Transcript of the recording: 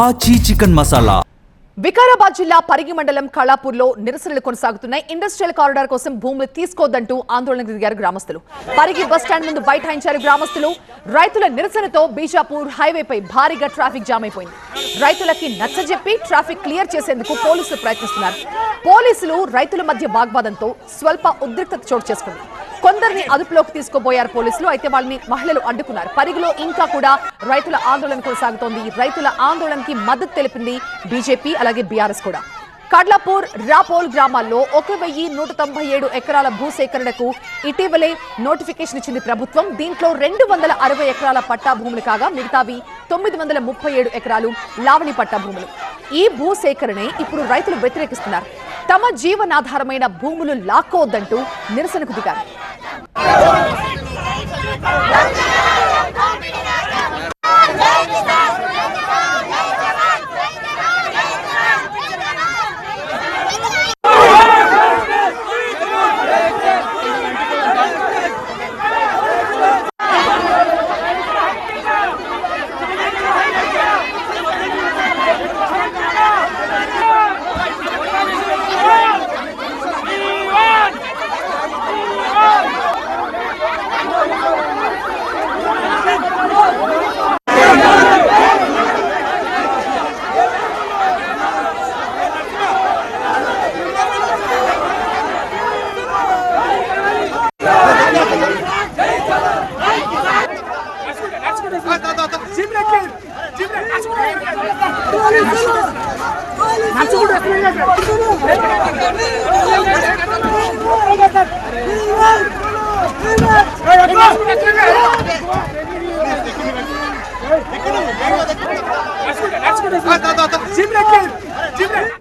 ఆచి చికెన్ మసాలా. వికారాబాద్ జిల్లా పరిగి మండలం కళాపూర్లో నిరసనలు కొనసాగుతున్నాయి. ఇండస్ట్రియల్ కారిడార్ కోసం భూములు తీసుకోవద్దంటూ ఆందోళనకు దిగారు గ్రామస్తులు. పరిగి బస్టాండ్ ముందు బైఠాయించారు గ్రామస్తులు. రైతుల నిరసనతో బీజాపూర్ హైవేపై భారీగా ట్రాఫిక్ జామ్ అయిపోయింది. రైతులకి నచ్చజెప్పి ట్రాఫిక్ క్లియర్ చేసేందుకు పోలీసులు ప్రయత్నిస్తున్నారు. పోలీసులు రైతుల మధ్య వాగ్వాదంతో స్వల్ప ఉద్రిక్తత చోటు చేసుకుంది. కొందరిని అదుపులోకి తీసుకోబోయారు పోలీసులు. అయితే వాళ్ళని మహిళలు అడ్డుకున్నారు. పరిగిలో ఇంకా కూడా రైతుల ఆందోళన కొనసాగుతోంది. రైతుల ఆందోళనకి మద్దతు తెలిపింది బీజేపీ, అలాగే బీఆర్ఎస్ కూడా. కడ్లాపూర్, రాపోల్ గ్రామాల్లో 1197 ఎకరాల భూసేకరణకు ఇటీవలే నోటిఫికేషన్ ఇచ్చింది ప్రభుత్వం. దీంట్లో 260 ఎకరాల పట్టా భూములు కాగా మిగతావి 937 ఎకరాలు లావణి పట్టా భూములు. ఈ భూసేకరణే ఇప్పుడు రైతులు వ్యతిరేకిస్తున్నారు. తమ జీవనాధారమైన భూములు లాక్కోవద్దంటూ నిరసనకు దిగారు. Jimmy